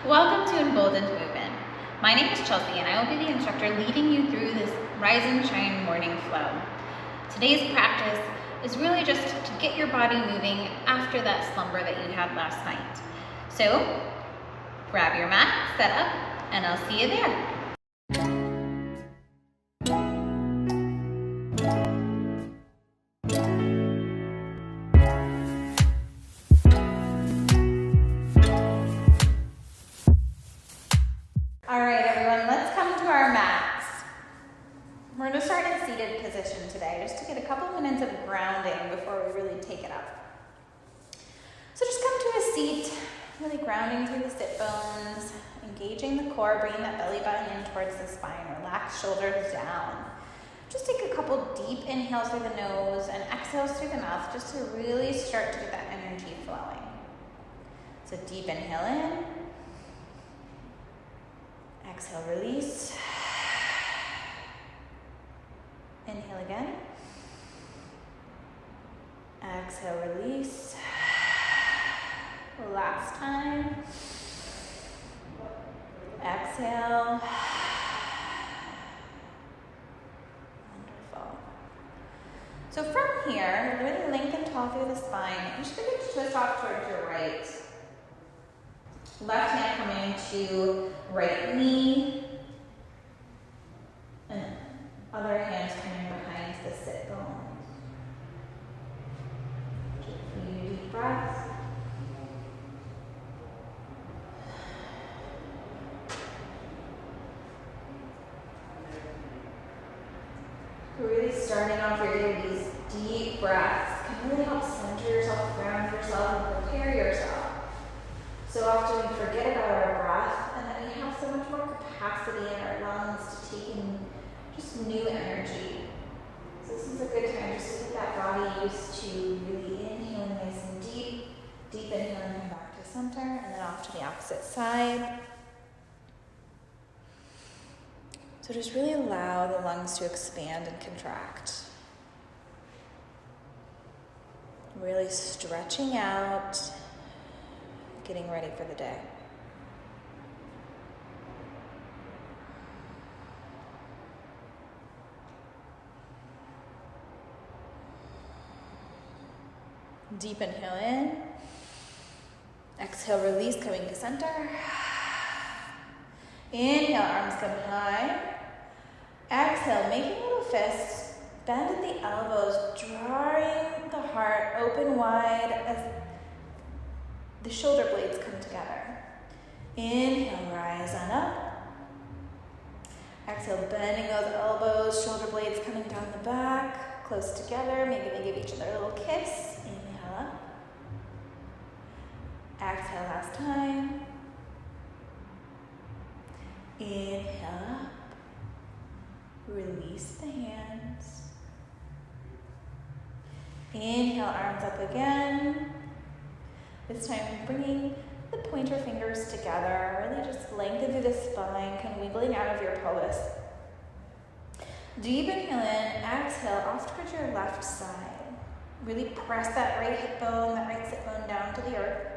Welcome to Emboldened Movement. My name is Chelsea and I will be the instructor leading you through this Rise and Shine morning flow. Today's practice is really just to get your body moving after that slumber that you had last night. So grab your mat, set up, and I'll see you there. All right, everyone, let's come to our mats. We're going to start in seated position today, just to get a couple minutes of grounding before we really take it up. So just come to a seat, really grounding through the sit bones, engaging the core, bringing that belly button in towards the spine, relax shoulders down. Just take a couple deep inhales through the nose and exhales through the mouth, just to really start to get that energy flowing. So deep inhale in. Exhale, release. Inhale again. Exhale, release. Last time. Exhale. Wonderful. So from here, really lengthen tall through the spine. You should begin to twist off towards your right. Left hand coming to right knee, and other hand coming behind the sit bone. Take a few deep breaths. Really starting off your day with these deep breaths can really help center yourself, ground yourself, and prepare yourself. So often we forget about our breath and that we have so much more capacity in our lungs to take in just new energy. So this is a good time just to get that body used to really inhaling nice and deep, deep inhaling back to center, and then off to the opposite side. So just really allow the lungs to expand and contract. Really stretching out, getting ready for the day. Deep inhale in. Exhale, release, coming to center. Inhale, arms come high. Exhale, making little fists. Bend at the elbows, drawing the heart open wide as the shoulder blades come together. Inhale, rise on up. Exhale, bending those elbows, shoulder blades coming down the back, close together. Maybe they give each other a little kiss. Inhale up. Exhale, last time. Inhale up. Release the hands. Inhale, arms up again. This time, bringing the pointer fingers together, really just lengthen through the spine, kind of wiggling out of your pelvis. Deep inhale in, exhale off towards your left side. Really press that right hip bone, that right sit bone down to the earth.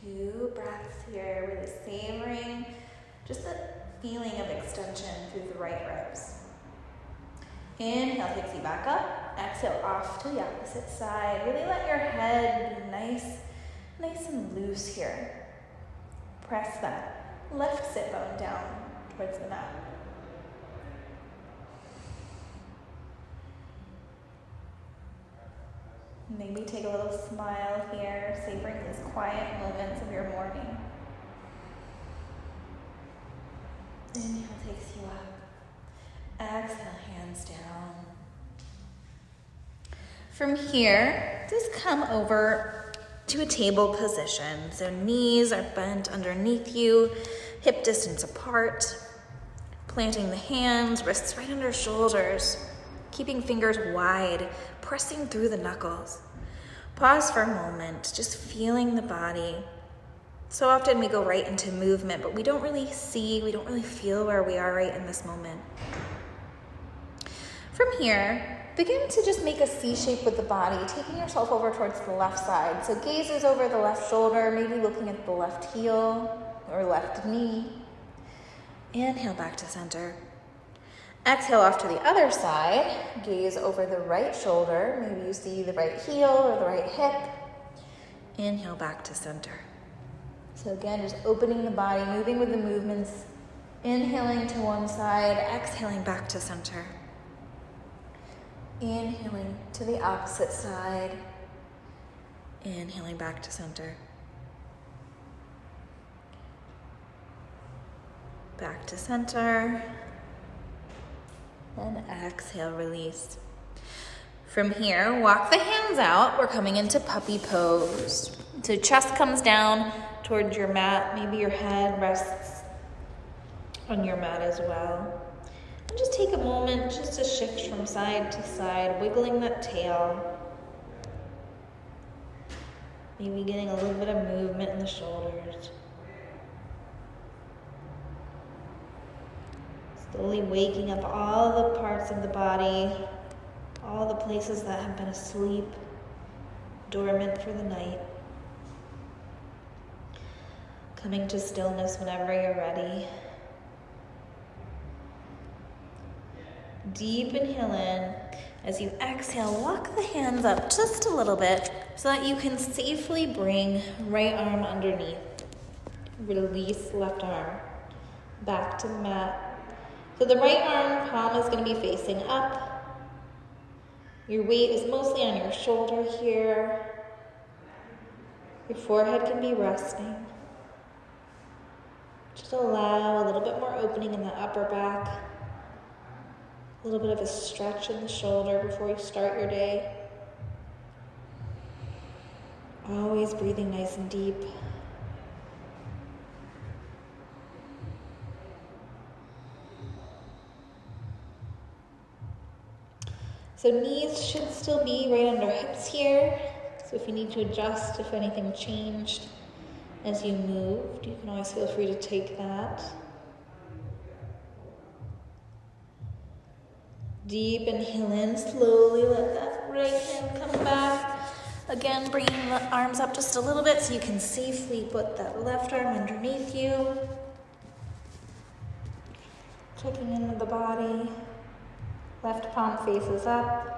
Few breaths here, really savoring just the feeling of extension through the right ribs. Inhale takes you back up. Exhale off to the opposite side. Really let your head be nice and loose here. Press that left sit bone down towards the mat. Maybe take a little smile here, savoring these quiet moments of your morning. Inhale takes you up. Exhale, hands down. From here, just come over to a table position. So knees are bent underneath you, hip distance apart. Planting the hands, wrists right under shoulders. Keeping fingers wide, pressing through the knuckles. Pause for a moment, just feeling the body. So often we go right into movement, but we don't really feel where we are right in this moment. From here, begin to just make a C shape with the body, taking yourself over towards the left side. So gaze is over the left shoulder, maybe looking at the left heel or left knee. Inhale back to center. Exhale off to the other side. Gaze over the right shoulder. Maybe you see the right heel or the right hip. Inhale back to center. So again, just opening the body, moving with the movements. Inhaling to one side, exhaling back to center. Inhaling to the opposite side. Inhaling back to center. Back to center. And exhale, release. From here, walk the hands out. We're coming into puppy pose. So chest comes down towards your mat. Maybe your head rests on your mat as well. And just take a moment just to shift from side to side, wiggling that tail. Maybe getting a little bit of movement in the shoulders. Slowly waking up all the parts of the body, all the places that have been asleep, dormant for the night. Coming to stillness whenever you're ready. Deep inhale in. As you exhale, walk the hands up just a little bit so that you can safely bring right arm underneath. Release left arm. Back to the mat. So the right arm palm is going to be facing up. Your weight is mostly on your shoulder here. Your forehead can be resting. Just allow a little bit more opening in the upper back. A little bit of a stretch in the shoulder before you start your day. Always breathing nice and deep. So knees should still be right under hips here. So if you need to adjust, if anything changed as you moved, you can always feel free to take that. Deep inhale in, slowly let that right hand come back. Again, bringing the arms up just a little bit so you can safely put that left arm underneath you. Checking in with the body. Left palm faces up.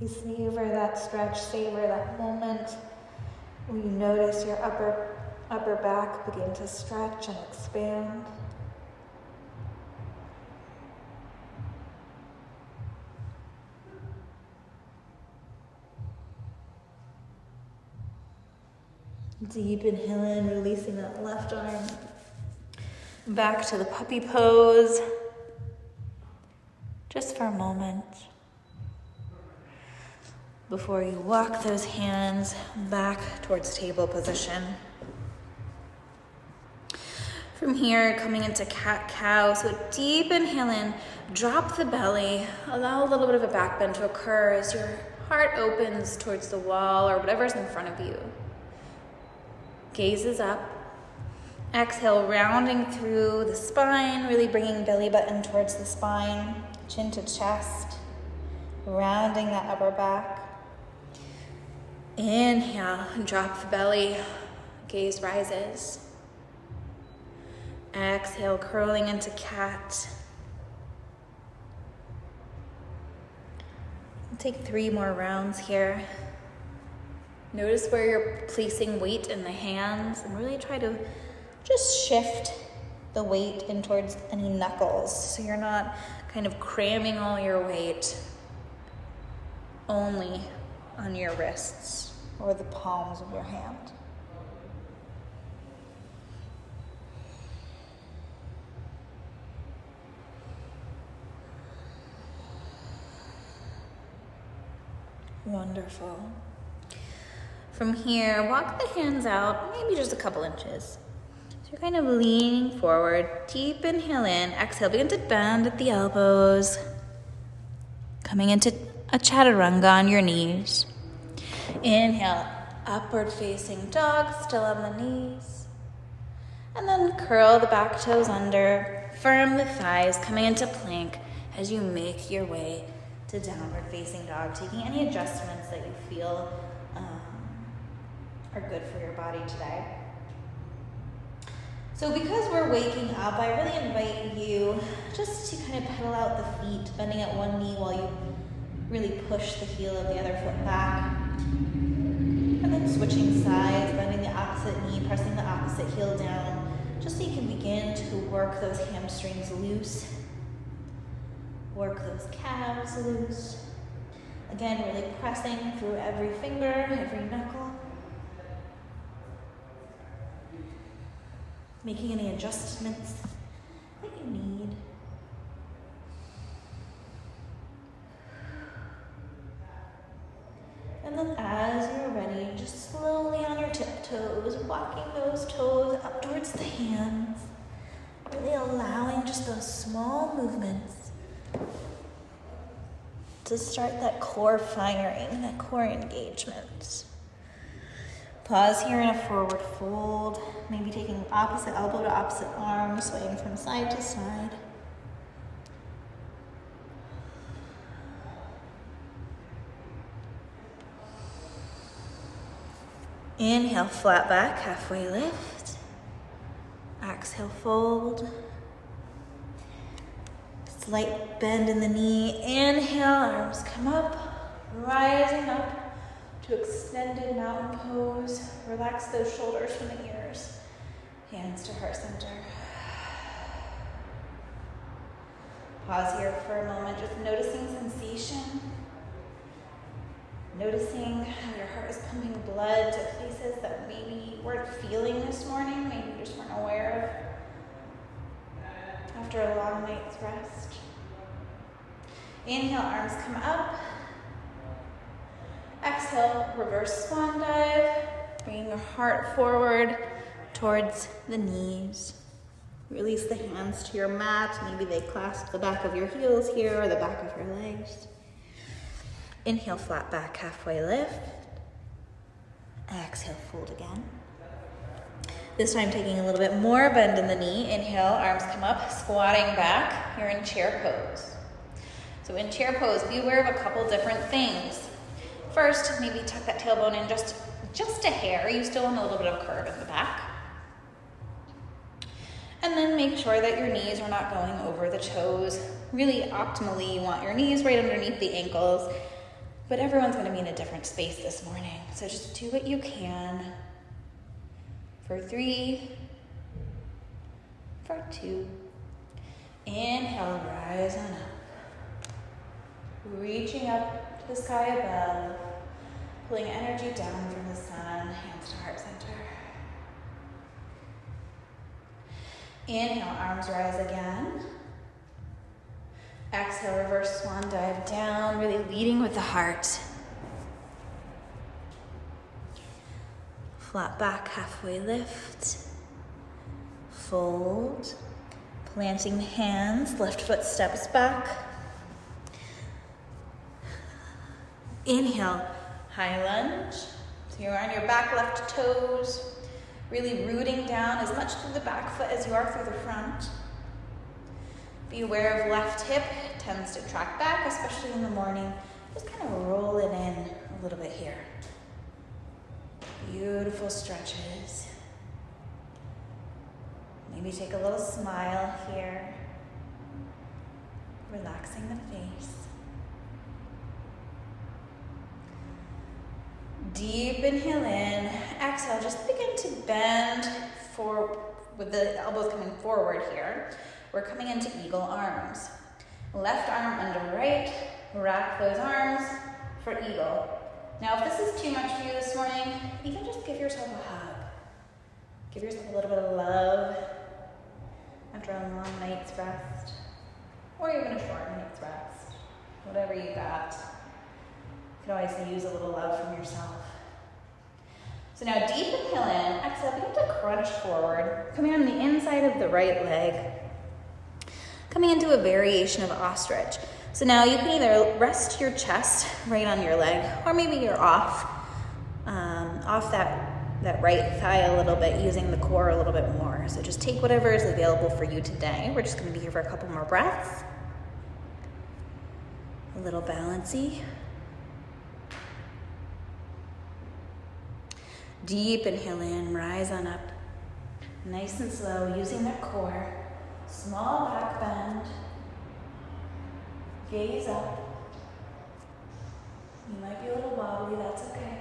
You savor that stretch, savor that moment where you notice your upper back begin to stretch and expand. Deep inhale in, releasing that left arm. Back to the puppy pose. Just for a moment. Before you walk those hands back towards table position. From here, coming into cat-cow. So deep inhale in, drop the belly. Allow a little bit of a back bend to occur as your heart opens towards the wall or whatever's in front of you. Gaze is up. Exhale, rounding through the spine, really bringing belly button towards the spine, chin to chest, rounding that upper back. Inhale, drop the belly, gaze rises. Exhale, curling into cat. Take 3 more rounds here. Notice where you're placing weight in the hands and really try to just shift the weight in towards any knuckles so you're not kind of cramming all your weight only on your wrists or the palms of your hand. Wonderful. From here, walk the hands out, maybe just a couple inches. So you're kind of leaning forward. Deep inhale in, exhale, begin to bend at the elbows. Coming into a chaturanga on your knees. Inhale, Upward facing dog, still on the knees. And then curl the back toes under, firm the thighs, coming into plank as you make your way to downward facing dog, taking any adjustments that you feel are good for your body today. So because we're waking up, I really invite you just to kind of pedal out the feet, bending at one knee while you really push the heel of the other foot back. And then switching sides, bending the opposite knee, pressing the opposite heel down, just so you can begin to work those hamstrings loose, work those calves loose. Again, really pressing through every finger, every knuckle. Making any adjustments that you need. And then as you're ready, just slowly on your tiptoes, walking those toes up towards the hands, really allowing just those small movements to start that core firing, that core engagement. Pause here in a forward fold, maybe taking opposite elbow to opposite arm, swaying from side to side. Inhale, flat back, halfway lift. Exhale, fold. Slight bend in the knee. Inhale, arms come up, rising up to extended mountain pose. Relax those shoulders from the ears. Hands to heart center. Pause here for a moment, just noticing sensation. Noticing how your heart is pumping blood to places that maybe you weren't feeling this morning, maybe you just weren't aware of after a long night's rest. Inhale, arms come up. Exhale, reverse swan dive. Bring your heart forward towards the knees. Release the hands to your mat. Maybe they clasp the back of your heels here or the back of your legs. Inhale, flat back, halfway lift. Exhale, fold again. This time taking a little bit more bend in the knee. Inhale, arms come up, squatting back. You're in chair pose. So in chair pose, be aware of a couple different things. First, maybe tuck that tailbone in just a hair. You still want a little bit of curve in the back. And then make sure that your knees are not going over the toes. Really optimally, you want your knees right underneath the ankles. But everyone's going to be in a different space this morning. So just do what you can. For 3, for 2. Inhale, rise on up. Reaching up to the sky above. Pulling energy down from the sun, hands to heart center. Inhale, arms rise again. Exhale, reverse swan dive down, really leading with the heart. Flat back, halfway lift. Fold. Planting the hands, left foot steps back. Inhale, high lunge. So you're on your back left toes, really rooting down as much through the back foot as you are through the front. Be aware of left hip, tends to track back, especially in the morning. Just kind of roll it in a little bit here. Beautiful stretches. Maybe take a little smile here. Relaxing the face. Deep inhale in. Exhale, just begin to bend forward with the elbows coming forward here. We're coming into eagle arms. Left arm under right, wrap those arms for eagle. Now, if this is too much for you this morning, even just give yourself a hug. Give yourself a little bit of love after a long night's rest, or even a short night's rest, whatever you got. You can always use a little love from yourself. So now deep inhale in, exhale, begin to crunch forward, coming on the inside of the right leg, coming into a variation of ostrich. So now you can either rest your chest right on your leg, or maybe you're off off that right thigh a little bit, using the core a little bit more. So just take whatever is available for you today. We're just going to be here for a couple more breaths. A little balancy. Deep inhale in, rise on up. Nice and slow, using that core. Small back bend. Gaze up. You might be a little wobbly, that's okay.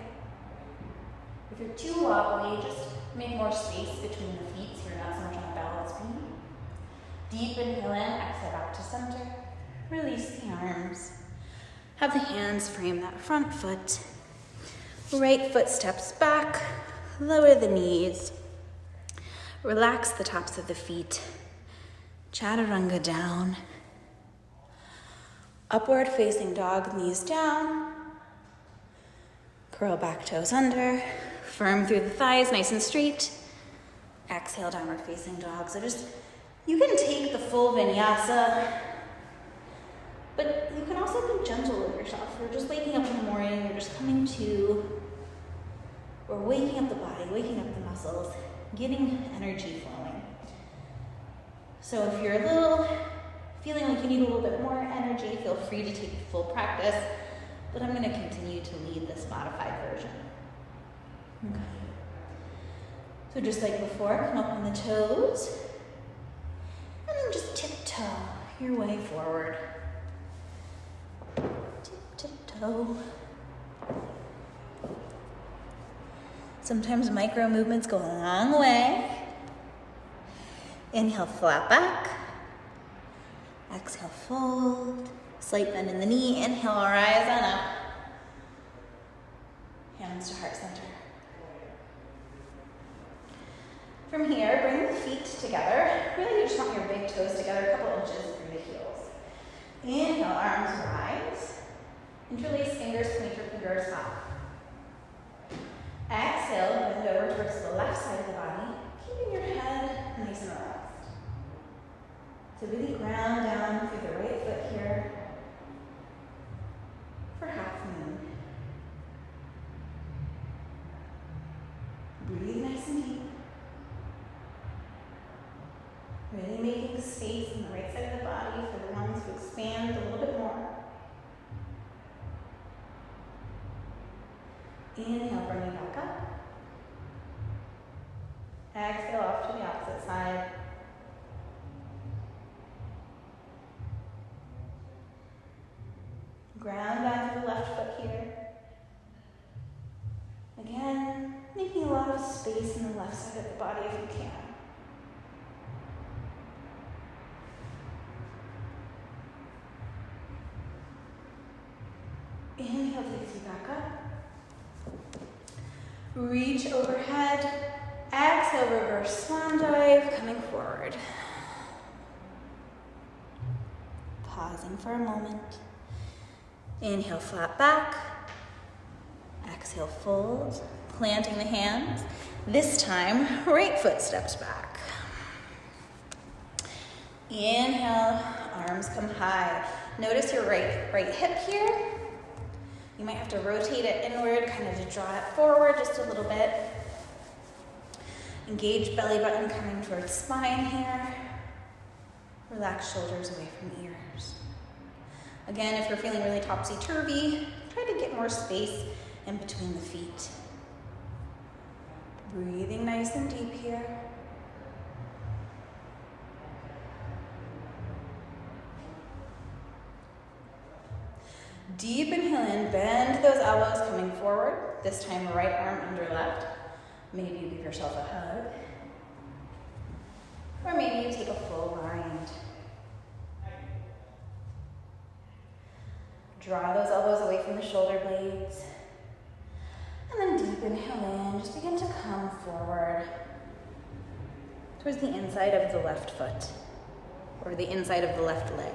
If you're too wobbly, just make more space between the feet so you're not so much on a balance beam. Deep inhale in, exhale back to center. Release the arms. Have the hands frame that front foot. Right foot steps back. Lower the knees. Relax the tops of the feet. Chaturanga down. Upward facing dog, knees down. Curl back toes under. Firm through the thighs, nice and straight. Exhale, downward facing dog. So you can take the full vinyasa, but you can also be gentle with yourself. You're just waking up in the morning, you're just coming to, or waking up the body, waking up the muscles, getting energy flowing. So if you're feeling like you need a little bit more energy, feel free to take the full practice, but I'm going to continue to lead this modified version. Okay. So just like before, come up on the toes, and then just tiptoe your way forward. Tiptoe. Sometimes micro movements go a long way. Inhale, flat back. Exhale, fold. Slight bend in the knee. Inhale, rise on up. Hands to heart center. From here, bring the feet together. Really, you just want your big toes together, a couple inches through the heels. Inhale, arms rise. Interlace fingers, point your fingers up. Exhale, bend over towards the left side of the body, keeping your head nice and relaxed. So really ground down through the right foot here for half moon. Breathe nice and deep. Really making space in the right side of the body for the lungs to expand a little bit more. Inhale, bring it back up. Exhale off to the opposite side. Ground down through the left foot here. Again, making a lot of space in the left side of the body if you can. Inhale, takes you back up. Reach overhead. Exhale, reverse swan dive, coming forward. Pausing for a moment. Inhale, flat back. Exhale, fold. Planting the hands. This time, right foot steps back. Inhale, arms come high. Notice your right hip here. You might have to rotate it inward, kind of to draw it forward just a little bit. Engage belly button coming towards spine here. Relax shoulders away from ears. Again, if you're feeling really topsy-turvy, try to get more space in between the feet. Breathing nice and deep here. Deep inhale in, bend those elbows coming forward. This time, right arm under left. Maybe you give yourself a hug. Or maybe you take a full bind. Draw those elbows away from the shoulder blades. And then deep inhale in, just begin to come forward towards the inside of the left foot or the inside of the left leg.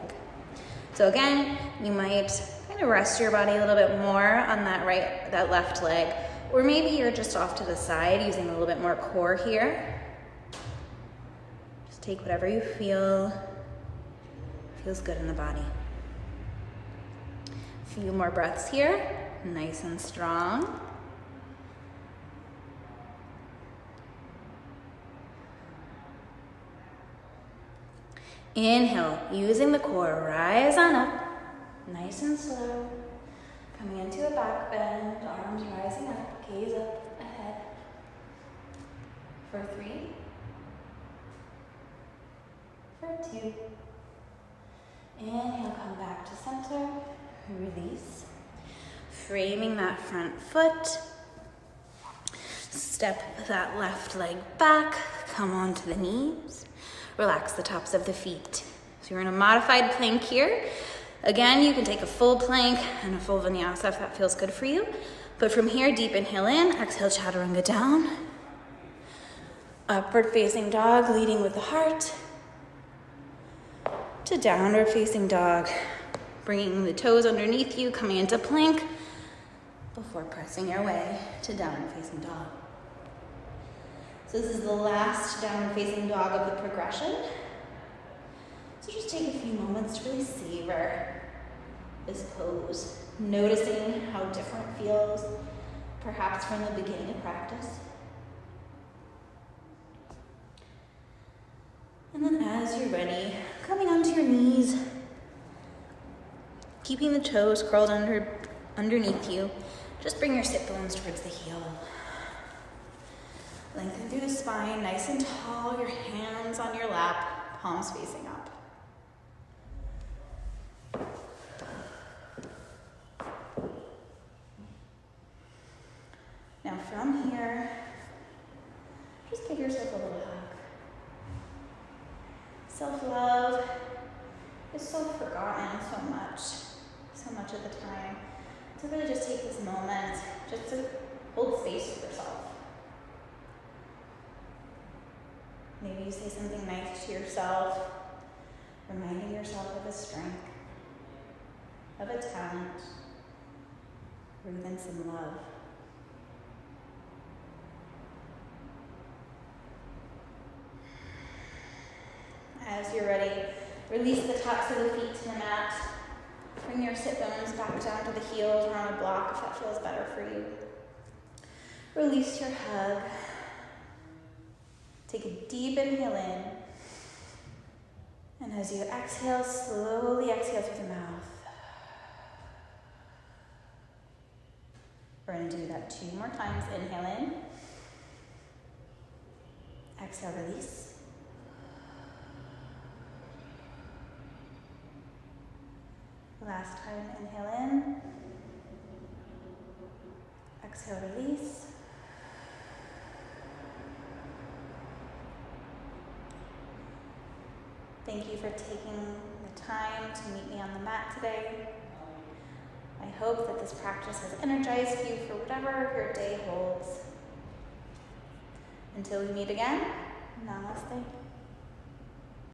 So again, you might kind of rest your body a little bit more on that left leg, or maybe you're just off to the side using a little bit more core here. Just take whatever you feel feels good in the body. A few more breaths here, nice and strong. Inhale, using the core, rise on up, nice and slow. Coming into a back bend, arms rising up, gaze up, ahead. For 3. For 2. Inhale, come back to center, release. Framing that front foot. Step that left leg back, come onto the knees. Relax the tops of the feet. So you're in a modified plank here. Again, you can take a full plank and a full vinyasa if that feels good for you. But from here, deep inhale in, exhale chaturanga down. Upward facing dog, leading with the heart. To downward facing dog, bringing the toes underneath you, coming into plank before pressing your way to downward facing dog. So this is the last downward facing dog of the progression. So just take a few moments to really savor this pose, noticing how different it feels, perhaps from the beginning of practice. And then as you're ready, coming onto your knees, keeping the toes curled underneath you, just bring your sit bones towards the heel. Lengthen through the spine, nice and tall, your hands on your lap, palms facing up. Now from here, just give yourself a little hug. Self-love is so forgotten so much of the time. So really just take this moment just to hold space for yourself. Maybe you say something nice to yourself, reminding yourself of a strength, of a talent, or even some love. As you're ready, release the tops of the feet to the mat. Bring your sit bones back down to the heels or on a block if that feels better for you. Release your hug. Take a deep inhale in. And as you exhale, slowly exhale through the mouth. We're going to do that 2 more times. Inhale in. Exhale, release. Last time, inhale in. Exhale, release. Thank you for taking the time to meet me on the mat today. I hope that this practice has energized you for whatever your day holds. Until we meet again, namaste.